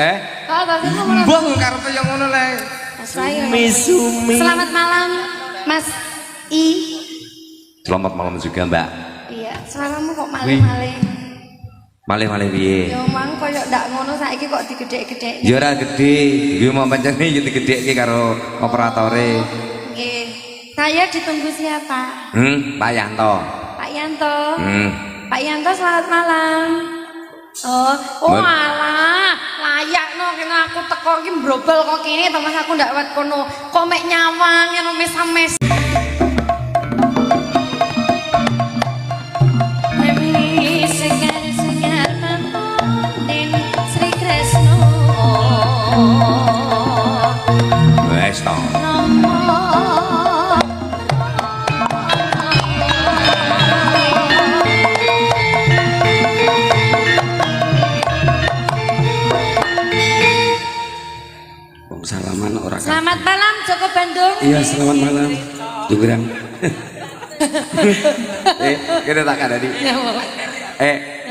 Mbah karepe yang ngono le. Sumi. Selamat malam Mas I. Selamat malam juga Mbak. Iya, suaramu kok malih-malih. Malih-malih piye? Ya mang koyo ndak ngono saiki kok digedhek-gedhek. Ya ora gedhe, iki mau pancene yo digedhekke karo operatore. Nggih. Saya ditunggu siapa? Pak Yanto. Pak Yanto. Pak Yanto selamat malam. Oh alah, layak no kena aku teko iki mbrobol kok kene to Mas aku ndak wet kono. Kok mek nyawang ngono mes-mes. Wes to. Salaman orang. Selamat malam Joko Bandung. Iya, selamat malam. Jograng. Kita tak ada di.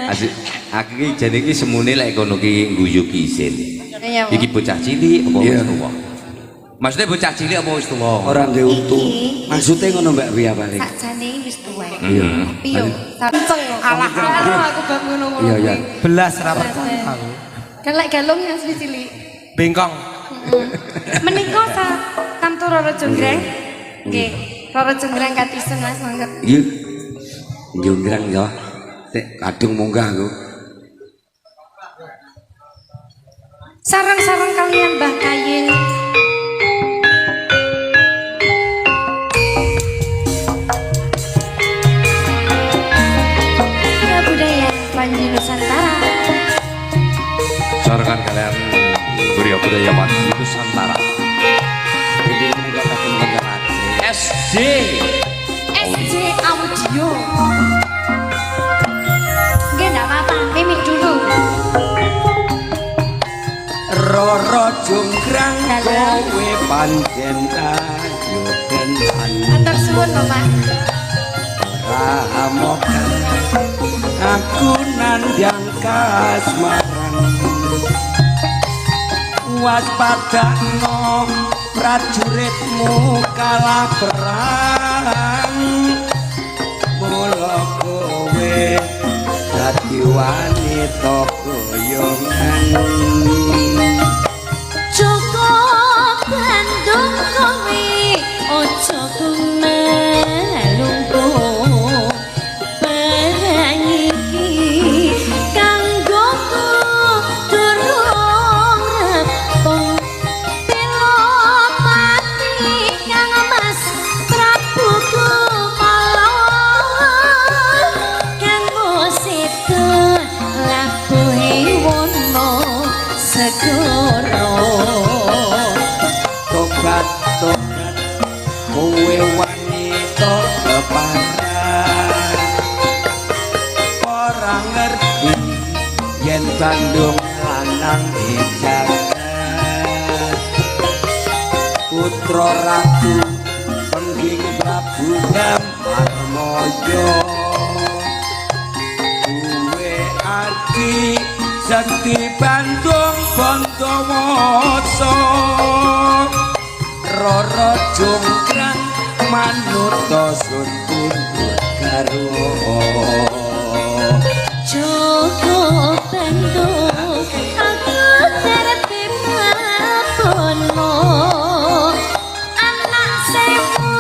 Asik. Aku iki jane iki semune lek kono ki guyu kisin. Iki bocah cilik apa wis tuwa? Maksudnya bocah cilik apa wis tuwa? Ora ndek untu. Maksudnya ngono Mbak Wia balik. Sakjane wis tuwa. Iya. Tapi yo sanceng alah aku bang ngono-ngono. Iya, iya. Belas rapat aku. Kan lek galung asli cilik. Bengkong. Menika Tamtu Roro Jonggrang. Nggih, Roro Jonggrang katisen Mas mangkat. Iya. Jograng ya. Tek kadung munggah aku. Sarang-sarang kalian Mbah Kayin. Ya budaya Panji Nusantara. Sarangan kalian budaya Panji Nusantara. Jadi ini gak kadung munggah. SD Audio. Nggih enggak apa-apa, mimik dulu. Roro Jonggrang kowe pancen ayu tenan. Matur suwun lho Mas. Ramokan aku nandang kasmaran. Waspadakno prajuritmu kalah perang. Mula kowe dadi wanita goyongan. Joko Bandung kowe ojo kumelungku barang iki kanggoku durung rampung pilot mati kang Mas Prabu Kumala kanggo sedo labuhe wono segoro. Tobat-tobat kowe wanita keparat. Ora ngerti yen Bandung lanang dijagat. Putra ratu pengging Prabu Damarmoyo. Kuwe ati Sakti Bandung Bondowoso. Roro Jonggrang manurta sun kundur garwa. Joko Bandung aku terpe paponmu anak sewu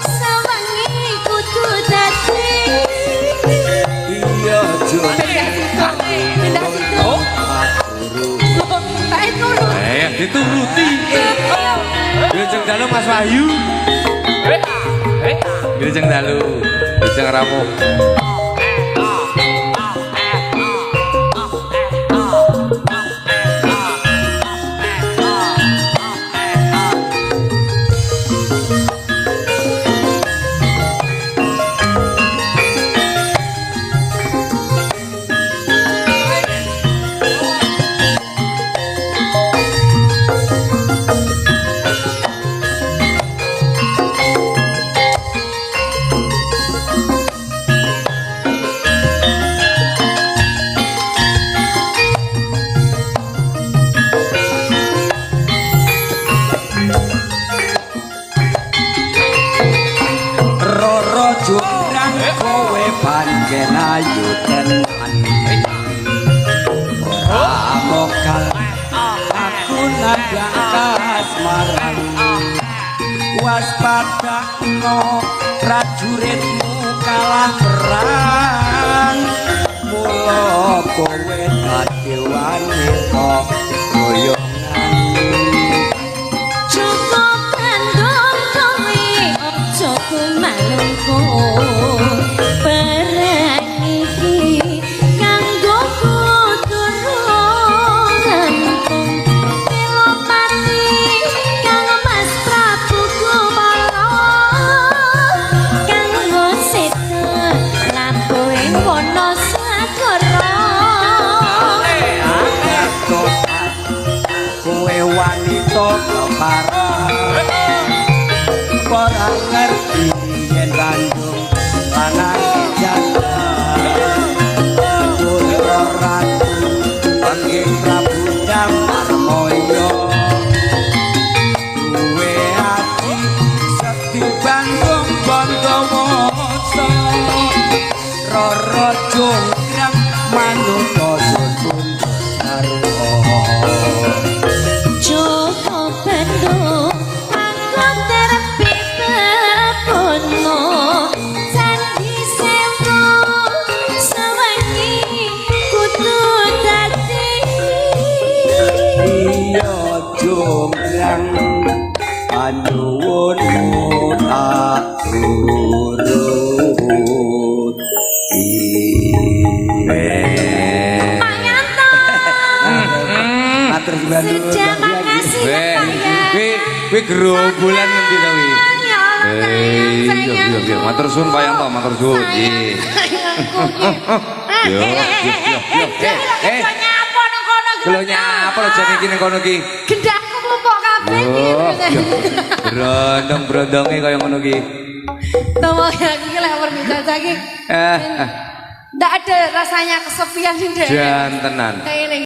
sewangi kudu dadi. Iya Jonggrang dituruti. Wilujeng dalu Mas Wahyu. Wilujeng dalu. Wilujeng rawuh. dadakno prajuritmu kalah perang mula kowe dadi wanita goyongan cukup kandung kowe ojo kumalungku perang iki kanggo kuturunanku bela mati kanggo Mas Prabu Kumala kanggo seta lampuhe Wonosagara kowe wanita keparang ora ngerti yen kandung lanang jantan putra ratu panggih Prabu Damarmaya duwe ati sekti Bandung Bantawasa Rara Jonggrang manut sun cukup bendung aku terpi bepono candi sewu sewengi kudu dadi iya jonggrang anyuwunmu tak matur suwun sudah makasih ya Pak ya Kuwi gerombolan ngendi to wi? Sayang, Iya, matur suwun Pak Yanto, matur suwun. Nggih. Yo. nyapa nang kono Lho nyapa lho jane iki ning kono iki? gendakku klumpuk kabeh Brondong-brondonge kaya ngono iki. Tomo iki lek berbicara iki ndak ada rasanya kesepian sih deh Jan tenan. kayak ini